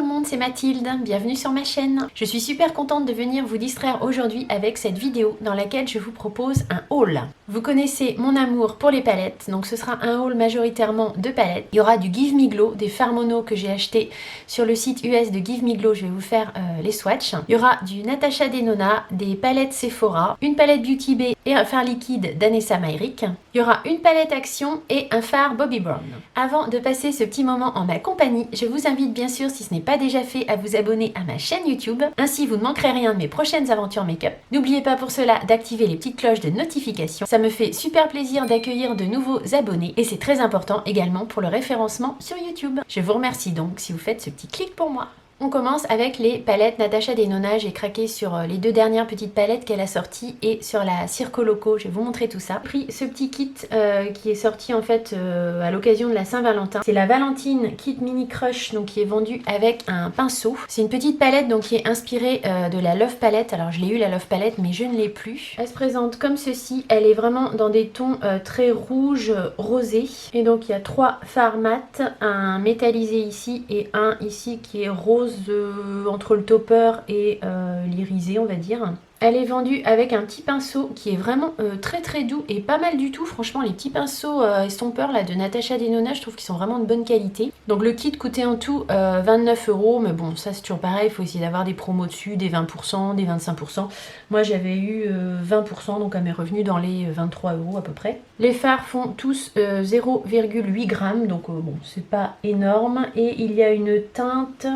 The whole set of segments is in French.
tout le monde, c'est Mathilde, bienvenue sur ma chaîne. Je suis super contente de venir vous distraire aujourd'hui avec cette vidéo dans laquelle je vous propose un haul. Vous connaissez mon amour pour les palettes, donc ce sera un haul majoritairement de palettes. Il y aura du Give Me Glow, des fards mono que j'ai acheté sur le site US de Give Me Glow, je vais vous faire les swatchs. Il y aura du Natasha Denona, des palettes Sephora, une palette Beauty Bay et un fard liquide d'Anessa Myrick. Il y aura une palette Action et un fard Bobbi Brown. Avant de passer ce petit moment en ma compagnie, je vous invite bien sûr, si ce n'est pas déjà fait, à vous abonner à ma chaîne YouTube. Ainsi, vous ne manquerez rien de mes prochaines aventures make-up. N'oubliez pas pour cela d'activer les petites cloches de notification. Ça me fait super plaisir d'accueillir de nouveaux abonnés et c'est très important également pour le référencement sur YouTube. Je vous remercie donc si vous faites ce petit clic pour moi. On commence avec les palettes Natasha Denona. J'ai craqué sur les deux dernières petites palettes qu'elle a sorties et sur la Circo Loco. Je vais vous montrer tout ça. J'ai pris ce petit kit qui est sorti en fait à l'occasion de la Saint-Valentin. C'est la Valentine Kit Mini Crush, donc qui est vendu avec un pinceau. C'est une petite palette donc qui est inspirée de la Love Palette. Alors je l'ai eu la Love Palette mais je ne l'ai plus. Elle se présente comme ceci. Elle est vraiment dans des tons très rouges rosés. Et donc il y a trois fards mat, un métallisé ici et un ici qui est rose entre le topper et l'irisé on va dire. Elle est vendue avec un petit pinceau qui est vraiment très très doux et pas mal du tout. Franchement, les petits pinceaux estompeurs là de Natasha Denona, je trouve qu'ils sont vraiment de bonne qualité. Donc le kit coûtait en tout 29 €, mais bon, ça c'est toujours pareil, il faut essayer d'avoir des promos dessus, des 20%, des 25%. Moi j'avais eu 20%, donc elle m'est revenue dans les 23 € à peu près. Les fards font tous 0,8 g, donc bon, c'est pas énorme. Et il y a une teinte,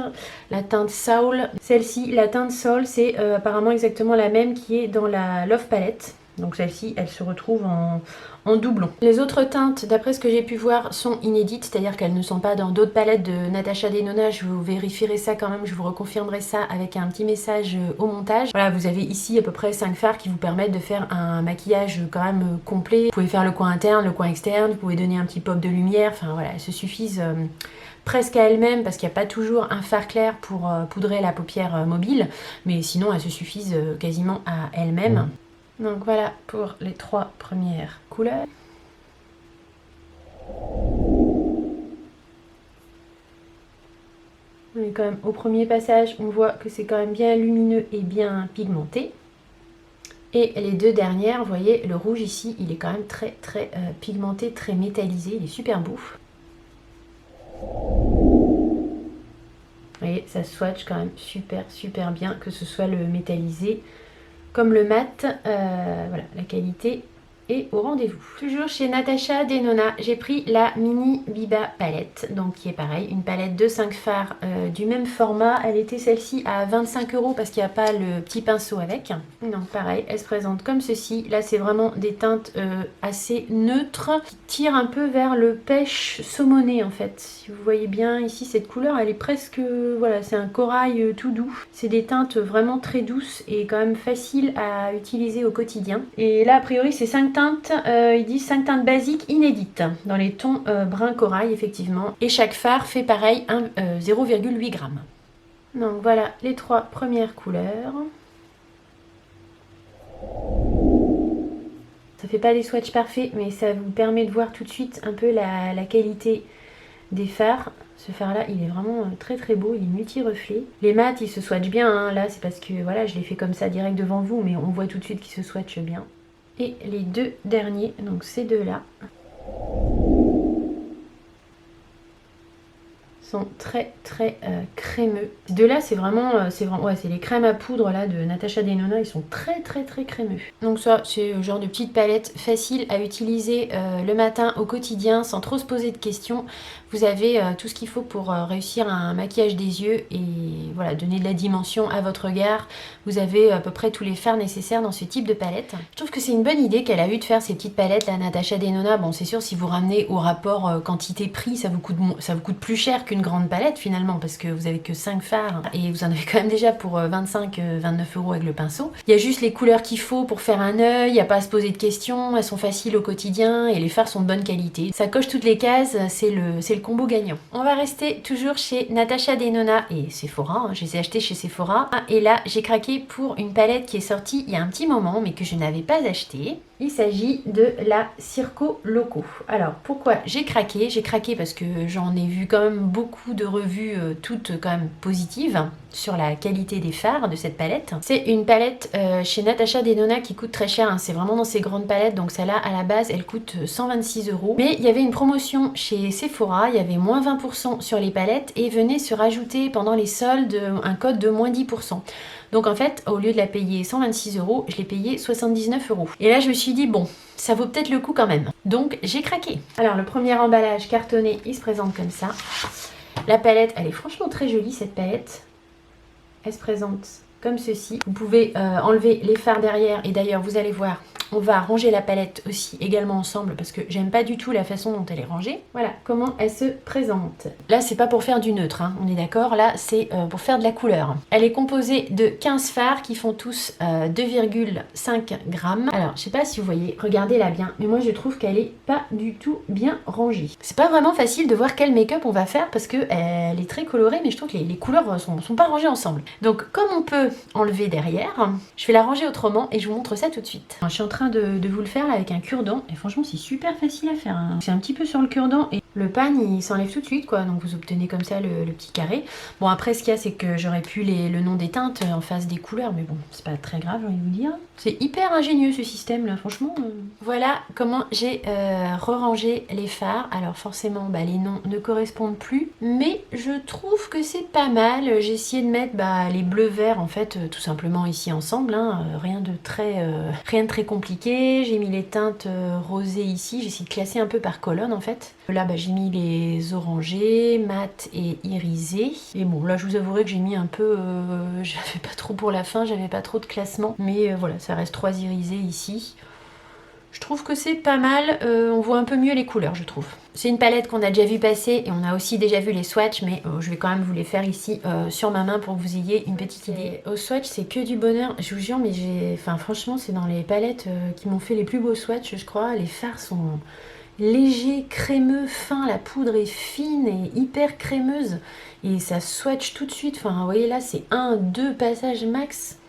la teinte Soul. Celle-ci, la teinte Soul, c'est apparemment exactement la même qui est dans la Love Palette. Donc celle-ci, elle se retrouve en doublon. Les autres teintes, d'après ce que j'ai pu voir, sont inédites, c'est-à-dire qu'elles ne sont pas dans d'autres palettes de Natasha Denona. Je vous vérifierai ça quand même, je vous reconfirmerai ça avec un petit message au montage. Voilà, vous avez ici à peu près 5 fards qui vous permettent de faire un maquillage quand même complet. Vous pouvez faire le coin interne, le coin externe, vous pouvez donner un petit pop de lumière, enfin voilà, elles se suffisent presque à elles-mêmes parce qu'il n'y a pas toujours un fard clair pour poudrer la paupière mobile, mais sinon elles se suffisent quasiment à elles-mêmes. Donc voilà pour les trois premières couleurs. On est quand même au premier passage, on voit que c'est quand même bien lumineux et bien pigmenté. Et les deux dernières, vous voyez, le rouge ici, il est quand même très très pigmenté, très métallisé, il est super beau. Vous voyez, ça swatch quand même super bien, que ce soit le métallisé comme le mat. Voilà, la qualité est au rendez-vous. Toujours chez Natasha Denona, j'ai pris la Mini Biba palette, donc qui est pareil, une palette de 5 fards du même format. Elle était celle-ci à 25 € parce qu'il n'y a pas le petit pinceau avec. Donc pareil, elle se présente comme ceci. Là c'est vraiment des teintes assez neutres qui tirent un peu vers le pêche saumoné en fait. Si vous voyez bien ici, cette couleur elle est presque, voilà, c'est un corail tout doux. C'est des teintes vraiment très douces et quand même faciles à utiliser au quotidien. Et là a priori c'est 5 teintes, ils disent 5 teintes basiques inédites dans les tons brun corail effectivement. Et chaque fard fait pareil 0,8 g. Donc voilà les trois premières couleurs. Ça fait pas des swatchs parfaits mais ça vous permet de voir tout de suite un peu la qualité des fards. Ce fard là il est vraiment très très beau, il est multi-reflet. Les mats ils se swatchent bien hein. Là c'est parce que voilà je l'ai fait comme ça direct devant vous mais on voit tout de suite qu'ils se swatchent bien. Et les deux derniers, donc ces deux là, sont très très crémeux. Ces deux là c'est vraiment ouais, c'est les crèmes à poudre là de Natasha Denona, ils sont très crémeux. Donc ça c'est le genre de petite palette facile à utiliser le matin au quotidien sans trop se poser de questions. Vous avez tout ce qu'il faut pour réussir un maquillage des yeux et voilà, donner de la dimension à votre regard. Vous avez à peu près tous les fards nécessaires dans ce type de palette. Je trouve que c'est une bonne idée qu'elle a eu de faire ces petites palettes là, Natasha Denona. Bon c'est sûr si vous ramenez au rapport quantité-prix, ça vous coûte plus cher qu'une grande palette finalement parce que vous avez que 5 fards et vous en avez quand même déjà pour 25-29 € avec le pinceau. Il y a juste les couleurs qu'il faut pour faire un œil, il n'y a pas à se poser de questions, elles sont faciles au quotidien et les fards sont de bonne qualité. Ça coche toutes les cases, c'est le combo gagnant. On va rester toujours chez Natasha Denona et Sephora, je les ai achetés chez Sephora. Et là, j'ai craqué pour une palette qui est sortie il y a un petit moment, mais que je n'avais pas achetée. Il s'agit de la Circo Loco. Alors, pourquoi j'ai craqué? J'ai craqué parce que j'en ai vu quand même beaucoup de revues, toutes quand même positives, sur la qualité des fards de cette palette. C'est une palette chez Natasha Denona qui coûte très cher, hein. C'est vraiment dans ces grandes palettes, donc celle-là, à la base, elle coûte 126 €. Mais il y avait une promotion chez Sephora, il y avait moins 20% sur les palettes et venait se rajouter pendant les soldes un code de moins 10%. Donc en fait, au lieu de la payer 126 €, je l'ai payé 79 €. Et là, je me suis dit, bon, ça vaut peut-être le coup quand même. Donc j'ai craqué. Alors le premier emballage cartonné, il se présente comme ça. La palette, elle est franchement très jolie, cette palette. Elle se présente comme ceci. Vous pouvez enlever les fards derrière. Et d'ailleurs, vous allez voir, on va ranger la palette aussi également ensemble parce que j'aime pas du tout la façon dont elle est rangée. Voilà comment elle se présente. Là, c'est pas pour faire du neutre, hein, on est d'accord. Là, c'est pour faire de la couleur. Elle est composée de 15 fards qui font tous 2,5 grammes. Alors, je sais pas si vous voyez, regardez-la bien. Mais moi, je trouve qu'elle est pas du tout bien rangée. C'est pas vraiment facile de voir quel make-up on va faire parce que elle est très colorée, mais je trouve que les couleurs sont pas rangées ensemble. Donc, comme on peut enlever derrière, je vais la ranger autrement et je vous montre ça tout de suite. Je suis en train de vous le faire là avec un cure-dent et franchement c'est super facile à faire, hein. C'est un petit peu sur le cure-dent et le pan il s'enlève tout de suite quoi, donc vous obtenez comme ça le petit carré. Bon après ce qu'il y a c'est que j'aurais pu le nom des teintes en face des couleurs, mais bon c'est pas très grave, j'ai envie de vous dire. C'est hyper ingénieux ce système là, franchement. Voilà comment j'ai re-rangé les fards. Alors forcément les noms ne correspondent plus, mais je trouve que c'est pas mal. J'ai essayé de mettre les bleus verts en fait tout simplement ici ensemble, hein. Rien de très compliqué. J'ai mis les teintes rosées ici, j'ai essayé de classer un peu par colonne en fait. Là j'ai mis les orangés, mat et irisés. Et bon là je vous avouerai que j'ai mis un peu, j'avais pas trop pour la fin, j'avais pas trop de classement, mais voilà ça reste 3 irisés ici. Je trouve que c'est pas mal, on voit un peu mieux les couleurs je trouve. C'est une palette qu'on a déjà vu passer et on a aussi déjà vu les swatchs, mais je vais quand même vous les faire ici sur ma main pour que vous ayez une petite idée. Au swatch c'est que du bonheur, je vous jure, mais franchement c'est dans les palettes qui m'ont fait les plus beaux swatchs je crois. Les fards sont légers, crémeux, fins, la poudre est fine et hyper crémeuse et ça swatch tout de suite. Enfin vous voyez là c'est 1-2 passages max.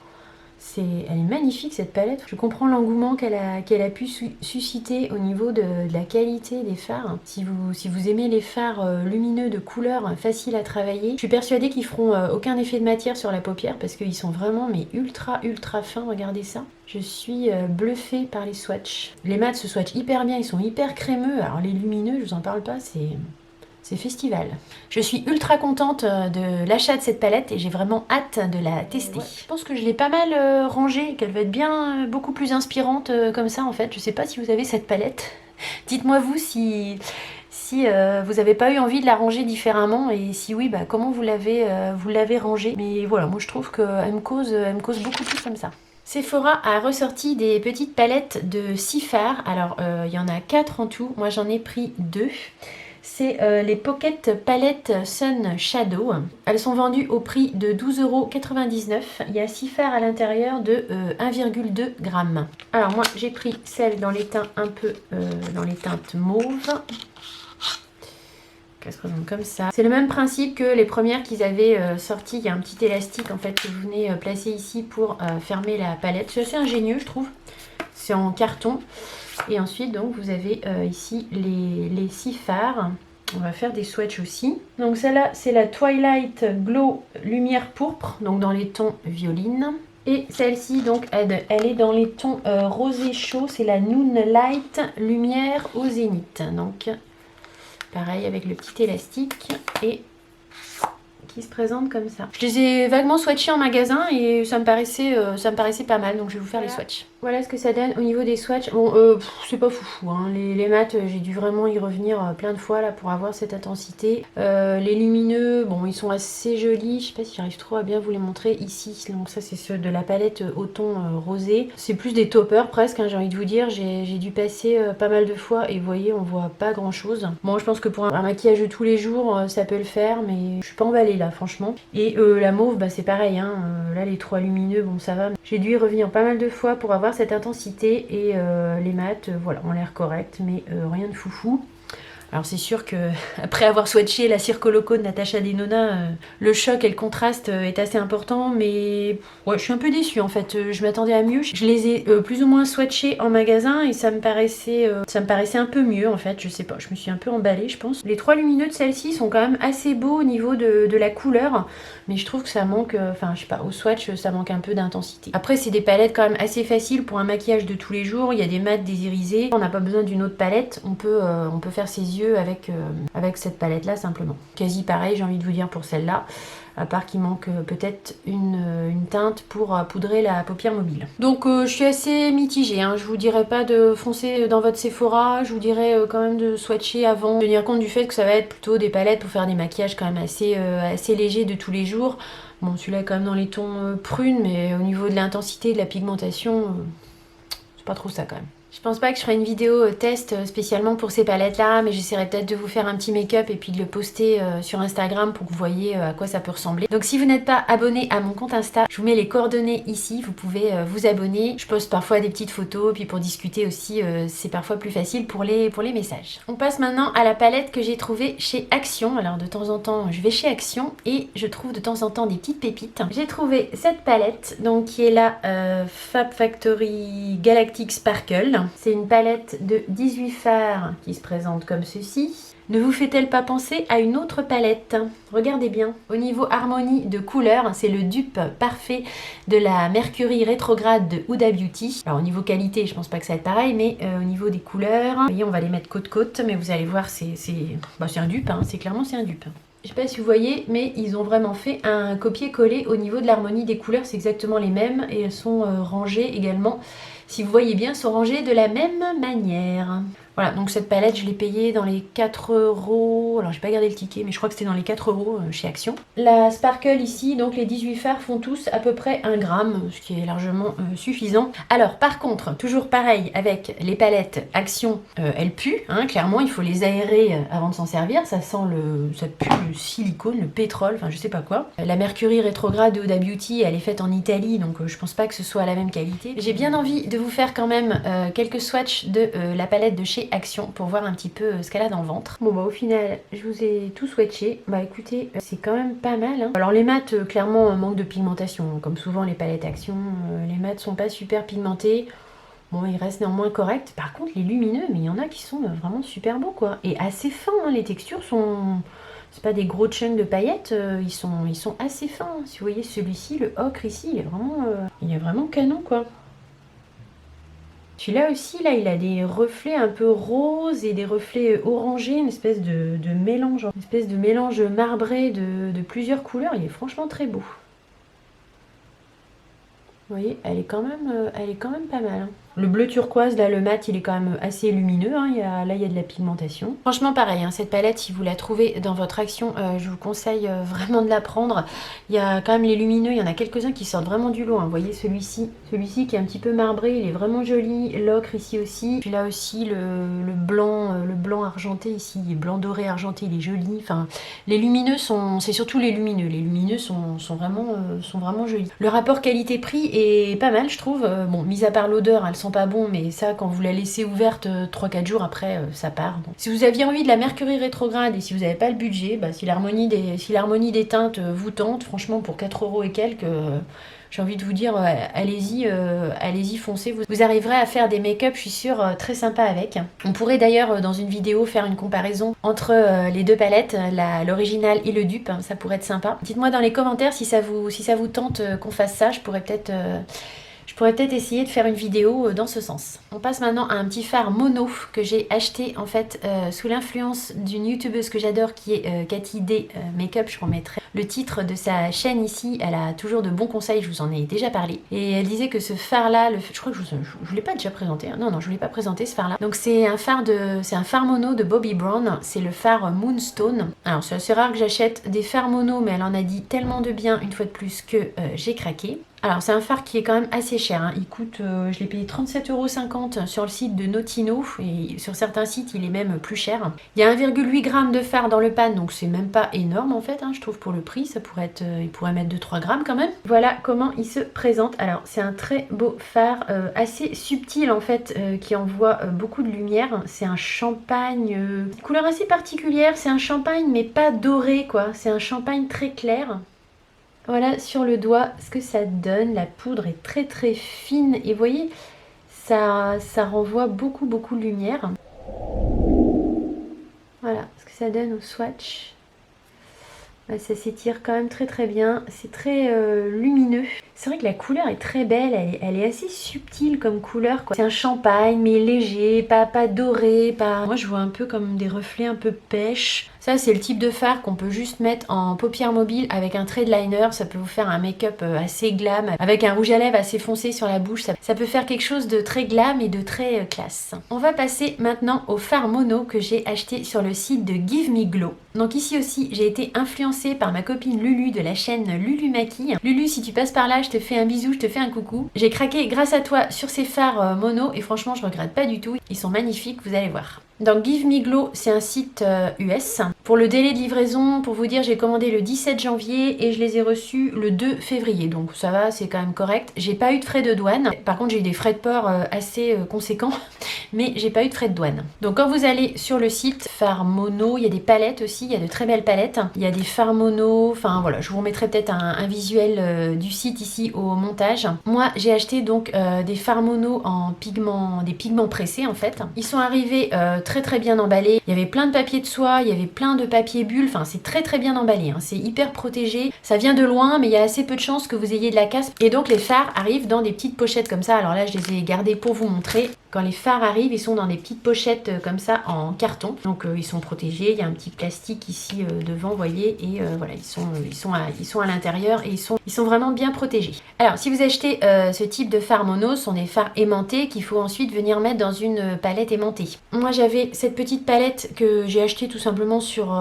Elle est magnifique cette palette. Je comprends l'engouement qu'elle a pu susciter au niveau de la qualité des fards. Si vous aimez les fards lumineux de couleur faciles à travailler, je suis persuadée qu'ils feront aucun effet de matière sur la paupière parce qu'ils sont vraiment ultra fins. Regardez ça. Je suis bluffée par les swatchs. Les mats se swatchent hyper bien, ils sont hyper crémeux. Alors les lumineux, je vous en parle pas, c'est festival. Je suis ultra contente de l'achat de cette palette et j'ai vraiment hâte de la tester. Ouais. Je pense que je l'ai pas mal rangée, qu'elle va être bien beaucoup plus inspirante comme ça en fait. Je sais pas si vous avez cette palette. Dites-moi vous si vous n'avez pas eu envie de la ranger différemment et si oui, comment vous l'avez rangée. Mais voilà, moi je trouve qu'elle me cause beaucoup plus comme ça. Sephora a ressorti des petites palettes de 6 fards. Alors il y en a 4 en tout, moi j'en ai pris 2. C'est les Pocket Palette Sun Shadow. Elles sont vendues au prix de 12,99 €. Il y a 6 fards à l'intérieur de 1,2 g. Alors moi j'ai pris celle dans les teints dans les teintes mauves. Elle se présente comme ça. C'est le même principe que les premières qu'ils avaient sorties. Il y a un petit élastique en fait que vous venez placer ici pour fermer la palette. C'est assez ingénieux je trouve. C'est en carton. Et ensuite, donc, vous avez ici les 6 fards. On va faire des swatchs aussi. Donc, celle-là, c'est la Twilight Glow Lumière Pourpre, donc dans les tons violines. Et celle-ci, donc, elle est dans les tons rosé chaud. C'est la Noonlight Lumière au Zénith. Donc, pareil avec le petit élastique. Et qui se présente comme ça. Je les ai vaguement swatchés en magasin et ça me paraissait pas mal. Donc, je vais vous faire les swatchs. Voilà ce que ça donne au niveau des swatchs. Bon, c'est pas foufou, hein. Les mats, j'ai dû vraiment y revenir plein de fois là pour avoir cette intensité. Les lumineux, bon, ils sont assez jolis. Je sais pas si j'arrive trop à bien vous les montrer ici. Donc ça, c'est ceux de la palette au ton rosé. C'est plus des toppers presque, hein, j'ai envie de vous dire. J'ai dû passer pas mal de fois et vous voyez, on voit pas grand chose. Bon, je pense que pour un maquillage de tous les jours, ça peut le faire, mais je suis pas emballée là, franchement. Et la mauve, c'est pareil, hein. Là, les 3 lumineux, bon, ça va. J'ai dû y revenir pas mal de fois pour avoir cette intensité et les mats voilà ont l'air corrects mais rien de foufou. Alors c'est sûr que après avoir swatché la Circo Loco de Natasha Denona, le choc et le contraste est assez important, mais ouais, je suis un peu déçue en fait. Je m'attendais à mieux. Je les ai plus ou moins swatchés en magasin et ça me paraissait un peu mieux en fait. Je sais pas, je me suis un peu emballée, je pense. Les 3 lumineux de celle-ci sont quand même assez beaux au niveau de la couleur, mais je trouve que ça manque, enfin je sais pas, au swatch ça manque un peu d'intensité. Après c'est des palettes quand même assez faciles pour un maquillage de tous les jours. Il y a des mats, des irisés. On n'a pas besoin d'une autre palette. On peut faire ses yeux avec cette palette là simplement. Quasi pareil, j'ai envie de vous dire, pour celle-là. À part qu'il manque peut-être une teinte pour poudrer la paupière mobile. Donc je suis assez mitigée, hein. Je vous dirais pas de foncer dans votre Sephora, je vous dirais quand même de swatcher avant, tenir compte du fait que ça va être plutôt des palettes pour faire des maquillages quand même assez légers de tous les jours. Bon, celui-là est quand même dans les tons prunes, mais au niveau de l'intensité de la pigmentation, c'est pas trop ça quand même. Je pense pas que je ferai une vidéo test spécialement pour ces palettes là, mais j'essaierai peut-être de vous faire un petit make-up et puis de le poster sur Instagram pour que vous voyez à quoi ça peut ressembler. Donc si vous n'êtes pas abonné à mon compte Insta, je vous mets les coordonnées ici, vous pouvez vous abonner. Je poste parfois des petites photos, puis pour discuter aussi, c'est parfois plus facile pour les messages. On passe maintenant à la palette que j'ai trouvée chez Action. Alors de temps en temps, je vais chez Action et je trouve de temps en temps des petites pépites. J'ai trouvé cette palette, donc qui est la Fab Factory Galactic Sparkle. C'est une palette de 18 fards qui se présente comme ceci. Ne vous fait-elle pas penser à une autre palette? Regardez bien. Au niveau harmonie de couleurs, c'est le dupe parfait de la Mercury rétrograde de Huda Beauty. Alors au niveau qualité, je pense pas que ça va être pareil, mais au niveau des couleurs, vous voyez, on va les mettre côte-côte, mais vous allez voir, c'est un dupe, hein, c'est clairement un dupe. Je sais pas si vous voyez, mais ils ont vraiment fait un copier-coller au niveau de l'harmonie des couleurs, c'est exactement les mêmes et elles sont rangées également. Si vous voyez bien, elles sont rangées de la même manière. Voilà, donc cette palette, je l'ai payée dans les 4 €. Alors, j'ai pas gardé le ticket, mais je crois que c'était dans les 4 € chez Action. La Sparkle ici, donc les 18 fards font tous à peu près 1 gramme, ce qui est largement suffisant. Alors, par contre, toujours pareil avec les palettes Action, elles puent, hein, clairement, il faut les aérer avant de s'en servir. Ça sent ça pue le silicone, le pétrole, enfin je sais pas quoi. La Mercury rétrograde de Huda Beauty, elle est faite en Italie, donc je pense pas que ce soit la même qualité. J'ai bien envie de vous faire quand même quelques swatchs de la palette de chez Action pour voir un petit peu ce qu'elle a dans le ventre. Bon bah au final je vous ai tout swatché. Bah écoutez, c'est quand même pas mal, hein. Alors les mats clairement manquent de pigmentation, comme souvent les palettes Action, les mats sont pas super pigmentés. Bon, ils restent néanmoins corrects. Par contre les lumineux, mais il y en a qui sont vraiment super beaux quoi, et assez fins, hein. Les textures sont... C'est pas des gros chunks de paillettes, ils sont assez fins, hein. Si vous voyez celui-ci, le ocre ici, il est vraiment canon quoi. Celui-là aussi, là, il a des reflets un peu roses et des reflets orangés, une espèce de mélange, marbré de plusieurs couleurs. Il est franchement très beau. Vous voyez, elle est quand même pas mal, hein. Le bleu turquoise, là, le mat, il est quand même assez lumineux, hein. Là, il y a de la pigmentation. Franchement, pareil, hein, cette palette, si vous la trouvez dans votre Action, je vous conseille vraiment de la prendre. Il y a quand même les lumineux, il y en a quelques-uns qui sortent vraiment du lot, hein. Vous voyez celui-ci qui est un petit peu marbré, il est vraiment joli. L'ocre ici aussi. Puis là aussi, le blanc argenté ici, le blanc doré argenté, il est joli. Enfin, les lumineux c'est surtout les lumineux. Les lumineux sont vraiment jolis. Le rapport qualité-prix est pas mal, je trouve. Bon, mis à part l'odeur, elles sont pas bon, mais ça quand vous la laissez ouverte 3-4 jours après ça part. Donc, si vous aviez envie de la Mercury rétrograde et si vous n'avez pas le budget, bah, si l'harmonie des teintes vous tente, franchement pour 4 € et quelques, j'ai envie de vous dire allez-y foncez, vous arriverez à faire des make-up, je suis sûre, très sympa avec. On pourrait d'ailleurs dans une vidéo faire une comparaison entre les deux palettes, l'original et le dupe, hein, ça pourrait être sympa. Dites-moi dans les commentaires si ça vous tente qu'on fasse ça, je pourrais peut-être essayer de faire une vidéo dans ce sens. On passe maintenant à un petit fard mono que j'ai acheté en fait sous l'influence d'une youtubeuse que j'adore qui est Cathy D Makeup. Je remettrai le titre de sa chaîne ici. Elle a toujours de bons conseils, je vous en ai déjà parlé. Et elle disait que ce fard là, je crois que je ne l'ai pas déjà présenté. Hein. Non, je ne l'ai pas présenté ce fard là. Donc c'est un fard mono de Bobbi Brown. C'est le fard Moonstone. Alors c'est assez rare que j'achète des fards mono, mais elle en a dit tellement de bien une fois de plus que j'ai craqué. Alors c'est un fard qui est quand même assez cher, hein. Il coûte, je l'ai payé 37,50 € sur le site de Notino et sur certains sites il est même plus cher. Il y a 1,8 g de fard dans le pan, donc c'est même pas énorme en fait, hein, je trouve pour le prix, ça pourrait être, il pourrait mettre 2-3 grammes quand même. Voilà comment il se présente. Alors c'est un très beau fard, assez subtil en fait, qui envoie beaucoup de lumière. C'est un champagne, couleur assez particulière, c'est un champagne mais pas doré quoi, c'est un champagne très clair. Voilà sur le doigt ce que ça donne, la poudre est très très fine et vous voyez, ça renvoie beaucoup de lumière. Voilà ce que ça donne au swatch. Ça s'étire quand même très très bien, c'est très lumineux. C'est vrai que la couleur est très belle, elle est assez subtile comme couleur, quoi. C'est un champagne mais léger, pas doré, pas... Moi je vois un peu comme des reflets un peu pêche. Ça c'est le type de fard qu'on peut juste mettre en paupières mobiles avec un trait de liner. Ça peut vous faire un make-up assez glam, avec un rouge à lèvres assez foncé sur la bouche. Ça peut faire quelque chose de très glam et de très classe. On va passer maintenant au fard mono que j'ai acheté sur le site de Give Me Glow. Donc ici aussi j'ai été influencée par ma copine Lulu de la chaîne Lulu Maki. Lulu, si tu passes par là, je te fais un bisou, je te fais un coucou. J'ai craqué grâce à toi sur ces fards mono et franchement je regrette pas du tout. Ils sont magnifiques, vous allez voir. Donc Give Me Glow, c'est un site US. Pour le délai de livraison, pour vous dire, j'ai commandé le 17 janvier et je les ai reçus le 2 février. Donc ça va, c'est quand même correct. J'ai pas eu de frais de douane. Par contre, j'ai eu des frais de port assez conséquents, mais j'ai pas eu de frais de douane. Donc quand vous allez sur le site fard mono, il y a des palettes aussi, il y a de très belles palettes. Il y a des fards mono, enfin voilà, je vous remettrai peut-être un visuel du site ici au montage. Moi, j'ai acheté donc des fards mono en pigments, des pigments pressés en fait. Ils sont arrivés très bien emballés. Il y avait plein de papier de soie, il y avait plein de papier bulle, enfin c'est très bien emballé, hein. C'est hyper protégé. Ça vient de loin, mais il y a assez peu de chances que vous ayez de la casse. Et donc les fards arrivent dans des petites pochettes comme ça. Alors là, je les ai gardés pour vous montrer. Quand les fards arrivent, ils sont dans des petites pochettes comme ça en carton. Donc ils sont protégés. Il y a un petit plastique ici devant, vous voyez. Et voilà, ils sont à l'intérieur et ils sont vraiment bien protégés. Alors si vous achetez ce type de fards mono, ce sont des fards aimantés qu'il faut ensuite venir mettre dans une palette aimantée. Moi j'avais cette petite palette que j'ai achetée tout simplement sur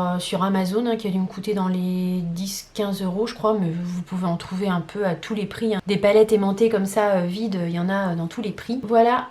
Amazon, hein, qui a dû me coûter dans les 10-15 euros je crois, mais vous pouvez en trouver un peu à tous les prix, hein. Des palettes aimantées comme ça vides, il y en a dans tous les prix. Voilà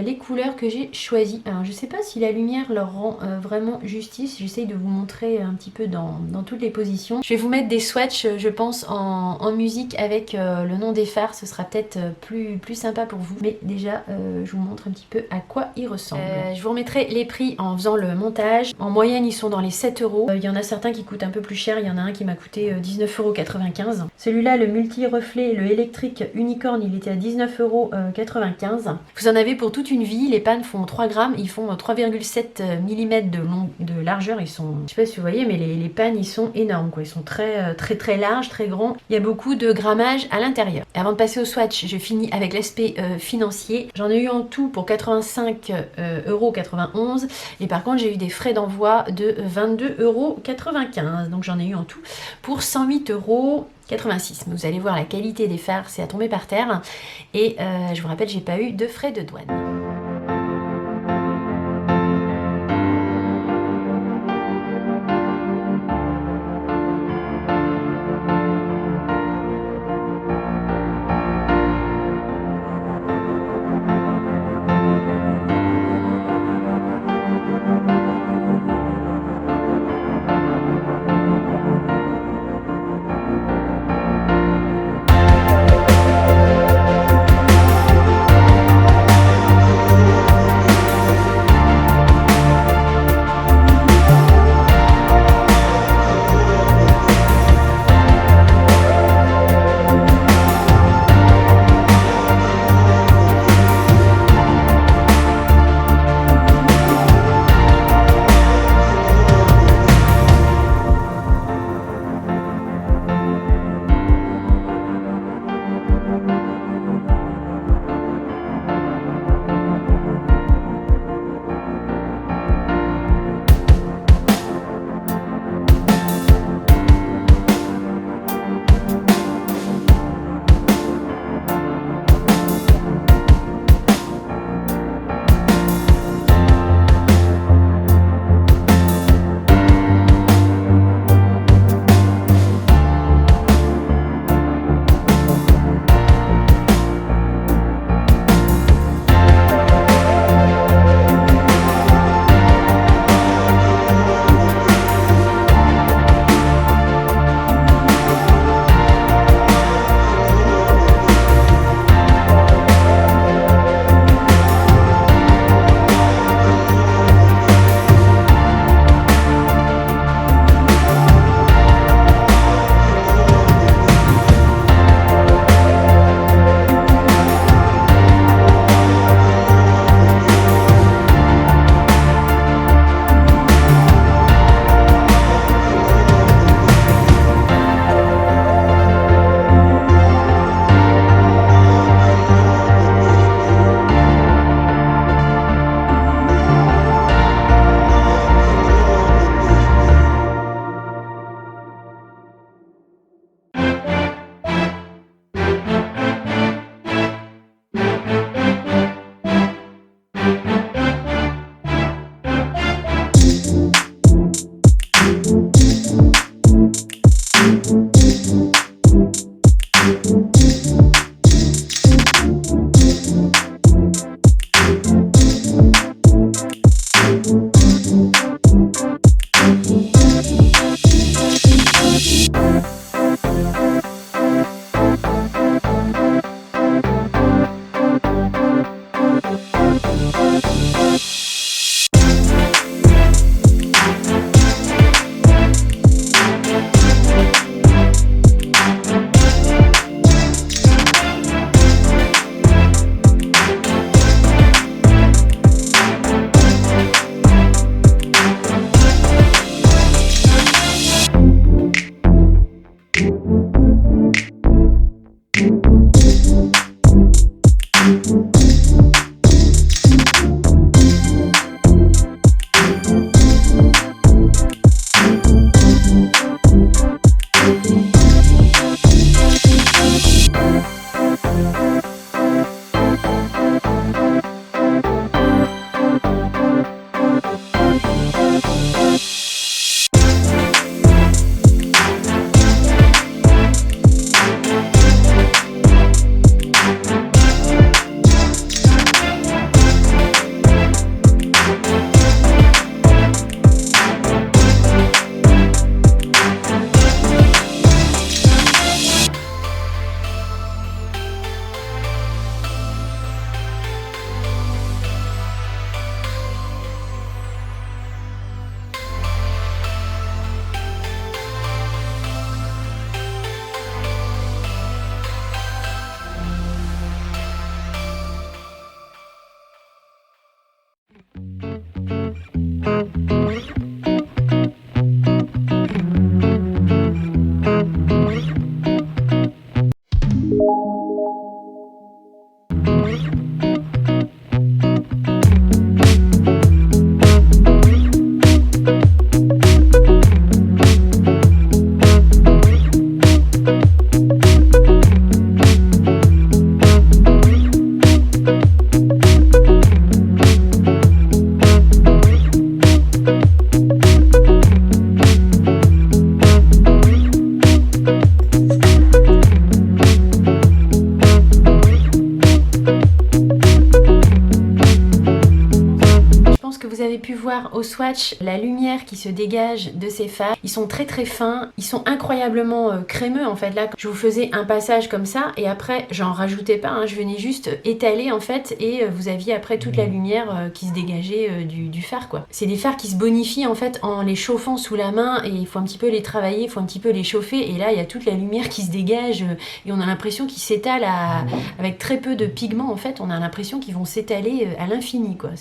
les couleurs que j'ai choisies. Alors je sais pas si la lumière leur rend vraiment justice, j'essaye de vous montrer un petit peu dans toutes les positions. Je vais vous mettre des swatchs je pense en musique avec le nom des fards, ce sera peut-être plus sympa pour vous. Mais déjà je vous montre un petit peu à quoi ils ressemblent. Je vous remettrai les prix en faisant le montage. En moyenne ils sont dans les 7 euros. Il y en a certains qui coûtent un peu plus cher, il y en a un qui m'a coûté 19,95 €. Celui-là, le multi-reflet, le électrique unicorne, il était à 19,95 €. Vous en avez pour toute une vie, les pannes font 3 grammes, ils font 3,7 mm de largeur, ils sont, je sais pas si vous voyez, mais les pannes ils sont énormes quoi, ils sont très larges, très grands, il y a beaucoup de grammage à l'intérieur. Avant de passer au swatch, je finis avec l'aspect financier. J'en ai eu en tout pour 85,91 € et par contre j'ai eu des frais d'envoi de 22,95 €, donc j'en ai eu en tout pour 108,86 €. Vous allez voir la qualité des fards, c'est à tomber par terre. Et je vous rappelle, j'ai pas eu de frais de douane. avez pu voir au swatch, la lumière qui se dégage de ces fards, ils sont très très fins, ils sont incroyablement crémeux en fait. Là, je vous faisais un passage comme ça et après, j'en rajoutais pas, hein, je venais juste étaler en fait et vous aviez après toute la lumière qui se dégageait du fard quoi. C'est des fards qui se bonifient en fait en les chauffant sous la main et il faut un petit peu les travailler, il faut un petit peu les chauffer et là, il y a toute la lumière qui se dégage et on a l'impression qu'ils s'étalent avec très peu de pigments en fait, on a l'impression qu'ils vont s'étaler à l'infini quoi.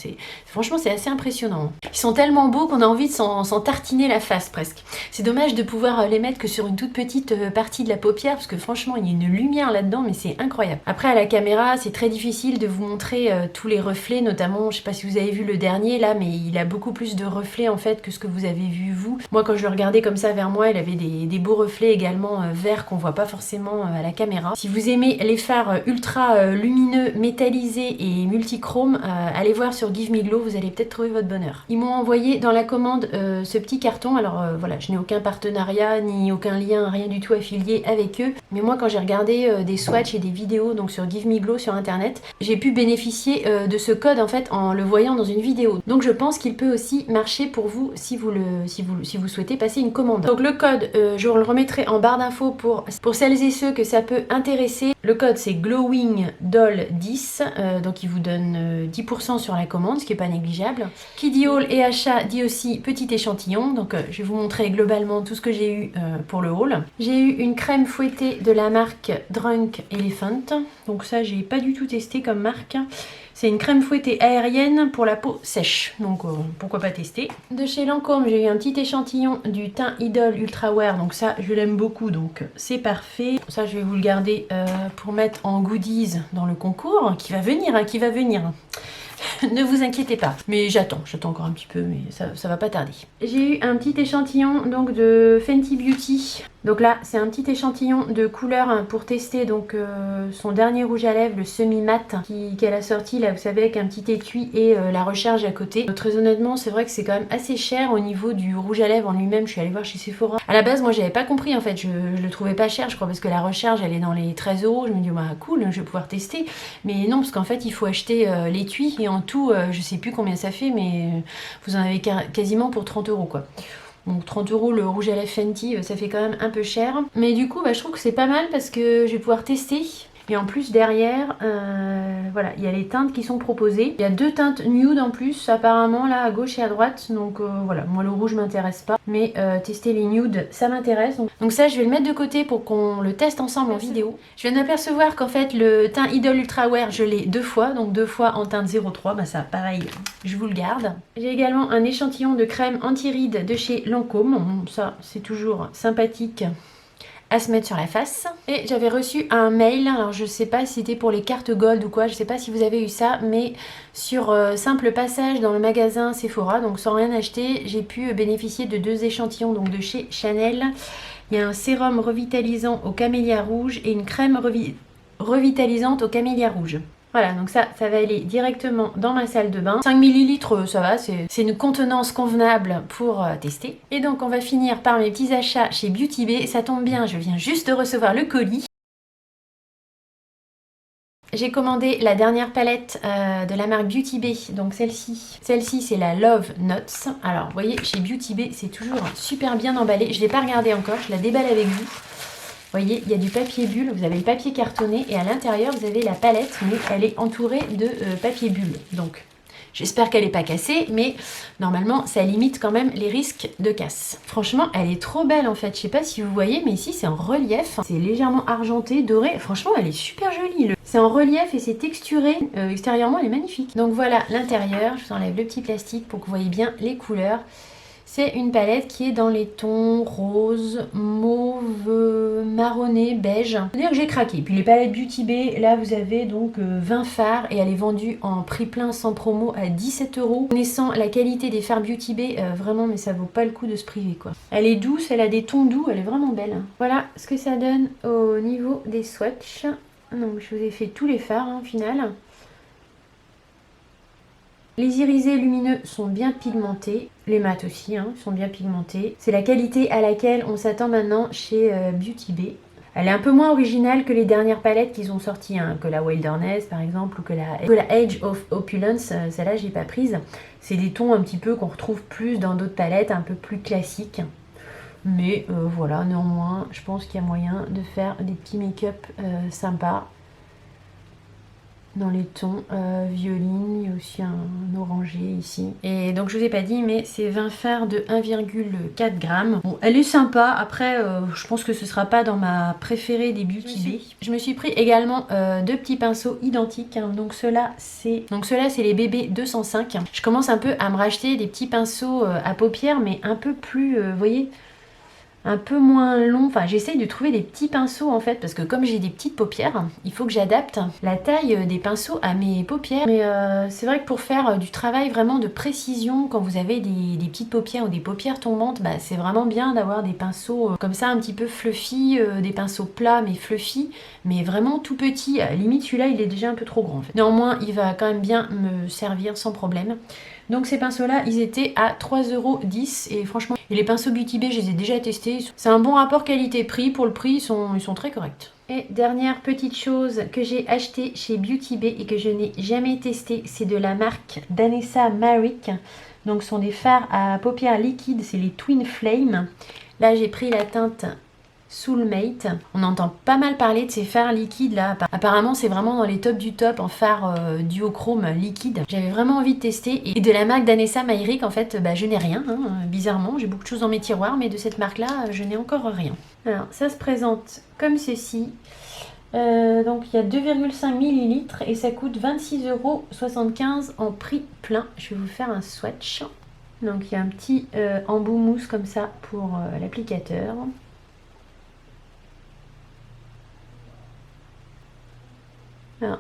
Franchement, c'est assez impressionnant. Ils sont tellement beaux qu'on a envie de s'en tartiner la face presque. C'est dommage de pouvoir les mettre que sur une toute petite partie de la paupière parce que franchement, il y a une lumière là-dedans, mais c'est incroyable. Après, à la caméra, c'est très difficile de vous montrer tous les reflets, notamment, je sais pas si vous avez vu le dernier là, mais il a beaucoup plus de reflets en fait que ce que vous avez vu vous. Moi, quand je le regardais comme ça vers moi, il avait des beaux reflets également verts qu'on voit pas forcément à la caméra. Si vous aimez les fards ultra lumineux, métallisés et multichrome, allez voir sur Give Me Glow, vous allez peut-être trouver votre bonheur. Ils m'ont envoyé dans la commande ce petit carton, alors voilà, je n'ai aucun partenariat ni aucun lien, rien du tout affilié avec eux, mais moi quand j'ai regardé des swatchs et des vidéos donc sur Give Me Glow sur internet, j'ai pu bénéficier de ce code en fait en le voyant dans une vidéo. Donc je pense qu'il peut aussi marcher pour vous si vous souhaitez passer une commande. Donc le code, je vous le remettrai en barre d'infos pour celles et ceux que ça peut intéresser. Le code c'est Glowing Doll 10, donc il vous donne 10% sur la commande, ce qui n'est pas négligeable. Qui dit haul et achat dit aussi petit échantillon, donc je vais vous montrer globalement tout ce que j'ai eu pour le haul. J'ai eu une crème fouettée de la marque Drunk Elephant, donc ça j'ai pas du tout testé comme marque. C'est une crème fouettée aérienne pour la peau sèche, donc pourquoi pas tester. De chez Lancôme, j'ai eu un petit échantillon du teint Idol Ultra Wear, donc ça je l'aime beaucoup, donc c'est parfait. Ça je vais vous le garder pour mettre en goodies dans le concours, qui va venir, hein, qui va venir. Ne vous inquiétez pas, mais j'attends encore un petit peu, mais ça va pas tarder. J'ai eu un petit échantillon donc de Fenty Beauty. Donc là, c'est un petit échantillon de couleurs pour tester donc son dernier rouge à lèvres, le semi-mat qu'elle a sorti là, vous savez, avec un petit étui et la recharge à côté. Très honnêtement, c'est vrai que c'est quand même assez cher au niveau du rouge à lèvres en lui-même. Je suis allée voir chez Sephora. À la base, moi, j'avais pas compris en fait. Je le trouvais pas cher, je crois, parce que la recharge, elle est dans les 13 €. Je me dis, bah cool, je vais pouvoir tester. Mais non, parce qu'en fait, il faut acheter l'étui et en tout, je sais plus combien ça fait, mais vous en avez quasiment pour 30 € quoi. Donc 30 € le rouge à lèvres Fenty, ça fait quand même un peu cher. Mais du coup, je trouve que c'est pas mal parce que je vais pouvoir tester. Et en plus derrière, voilà, il y a les teintes qui sont proposées. Il y a 2 teintes nude en plus, apparemment là à gauche et à droite. Donc voilà, moi le rouge m'intéresse pas. Mais tester les nudes, ça m'intéresse. Donc ça, je vais le mettre de côté pour qu'on le teste ensemble en vidéo. Je viens de m'apercevoir qu'en fait le teint Idol Ultra Wear, je l'ai 2 fois. Donc 2 fois en teinte 03, ça pareil, je vous le garde. J'ai également un échantillon de crème anti-rides de chez Lancôme. Bon, ça c'est toujours sympathique à se mettre sur la face. Et j'avais reçu un mail, alors je sais pas si c'était pour les cartes gold ou quoi, je sais pas si vous avez eu ça, mais sur simple passage dans le magasin Sephora, donc sans rien acheter, j'ai pu bénéficier de 2 échantillons donc de chez Chanel. Il y a un sérum revitalisant au camélia rouge et une crème revitalisante au camélia rouge. Voilà, donc ça va aller directement dans ma salle de bain. 5 ml, ça va, c'est une contenance convenable pour tester. Et donc on va finir par mes petits achats chez Beauty Bay. Ça tombe bien, je viens juste de recevoir le colis. J'ai commandé la dernière palette de la marque Beauty Bay, donc celle-ci. Celle-ci, c'est la Love Notes. Alors, vous voyez, chez Beauty Bay, c'est toujours super bien emballé. Je ne l'ai pas regardé encore, je la déballe avec vous. Vous voyez, il y a du papier bulle, vous avez le papier cartonné et à l'intérieur, vous avez la palette, mais elle est entourée de papier bulle. Donc, j'espère qu'elle n'est pas cassée, mais normalement, ça limite quand même les risques de casse. Franchement, elle est trop belle en fait. Je sais pas si vous voyez, mais ici, c'est en relief. C'est légèrement argenté, doré. Franchement, elle est super jolie. C'est en relief et c'est texturé. Extérieurement, elle est magnifique. Donc voilà l'intérieur. Je vous enlève le petit plastique pour que vous voyez bien les couleurs. C'est une palette qui est dans les tons rose, mauve, marronné, beige. C'est-à-dire que j'ai craqué. Puis les palettes Beauty Bay, là vous avez donc 20 fards et elle est vendue en prix plein sans promo à 17 €. Connaissant la qualité des fards Beauty Bay, vraiment, mais ça vaut pas le coup de se priver quoi. Elle est douce, elle a des tons doux, elle est vraiment belle. Voilà ce que ça donne au niveau des swatchs. Donc je vous ai fait tous les fards au final. Les irisés lumineux sont bien pigmentés, les mat aussi sont bien pigmentés. C'est la qualité à laquelle on s'attend maintenant chez Beauty Bay. Elle est un peu moins originale que les dernières palettes qu'ils ont sorties, hein, que la Wilderness par exemple, ou que la Age of Opulence. Celle-là, j'ai pas prise. C'est des tons un petit peu qu'on retrouve plus dans d'autres palettes, un peu plus classiques. Mais voilà, néanmoins, je pense qu'il y a moyen de faire des petits make-up sympas. Dans les tons violine, il y a aussi un orangé ici. Et donc je vous ai pas dit, mais c'est 20 fards de 1,4 g. Bon, elle est sympa, après je pense que ce sera pas dans ma préférée des Beauty Bay. Je me suis pris également deux petits pinceaux identiques, hein. Donc ceux-là c'est les BB 205. Je commence un peu à me racheter des petits pinceaux à paupières, mais un peu plus, vous voyez, un peu moins long. Enfin, j'essaye de trouver des petits pinceaux en fait, parce que comme j'ai des petites paupières, il faut que j'adapte la taille des pinceaux à mes paupières. Mais c'est vrai que pour faire du travail vraiment de précision, quand vous avez des petites paupières ou des paupières tombantes, bah, c'est vraiment bien d'avoir des pinceaux comme ça un petit peu fluffy, des pinceaux plats mais fluffy, mais vraiment tout petit. Limite celui-là il est déjà un peu trop grand en fait. Néanmoins il va quand même bien me servir sans problème. Donc ces pinceaux-là, ils étaient à 3,10 € et franchement, et les pinceaux Beauty Bay, je les ai déjà testés. C'est un bon rapport qualité-prix. Pour le prix, ils sont très corrects. Et dernière petite chose que j'ai acheté chez Beauty Bay et que je n'ai jamais testé, c'est de la marque Danessa Myricks. Donc ce sont des fards à paupières liquides, c'est les Twin Flame. Là, j'ai pris la teinte Soulmate. On entend pas mal parler de ces fards liquides là. Apparemment c'est vraiment dans les tops du top en fard duochrome liquide. J'avais vraiment envie de tester. Et de la marque Danessa Myricks en fait, bah, je n'ai rien, hein, bizarrement. J'ai beaucoup de choses dans mes tiroirs, mais de cette marque là, je n'ai encore rien. Alors ça se présente comme ceci. Donc il y a 2,5 ml et ça coûte 26,75 € en prix plein. Je vais vous faire un swatch. Donc il y a un petit embout mousse comme ça pour l'applicateur. Alors,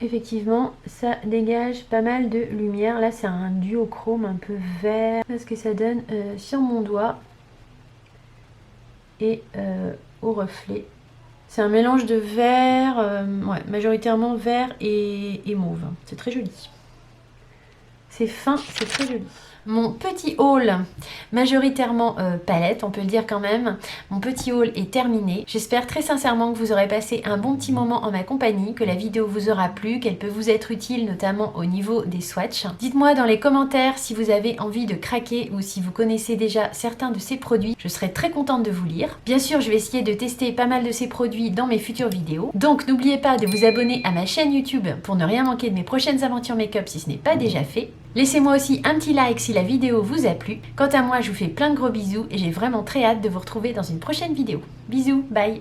effectivement, ça dégage pas mal de lumière. Là, c'est un duochrome un peu vert. Voilà ce que ça donne sur mon doigt et au reflet. C'est un mélange de vert, ouais, majoritairement vert et mauve. C'est très joli. C'est fin, c'est très joli. Mon petit haul, majoritairement palette, on peut le dire quand même. Mon petit haul est terminé. J'espère très sincèrement que vous aurez passé un bon petit moment en ma compagnie, que la vidéo vous aura plu, qu'elle peut vous être utile, notamment au niveau des swatchs. Dites-moi dans les commentaires si vous avez envie de craquer ou si vous connaissez déjà certains de ces produits. Je serai très contente de vous lire. Bien sûr, je vais essayer de tester pas mal de ces produits dans mes futures vidéos. Donc, n'oubliez pas de vous abonner à ma chaîne YouTube pour ne rien manquer de mes prochaines aventures make-up si ce n'est pas déjà fait. Laissez-moi aussi un petit like si la vidéo vous a plu. Quant à moi, je vous fais plein de gros bisous et j'ai vraiment très hâte de vous retrouver dans une prochaine vidéo. Bisous, bye!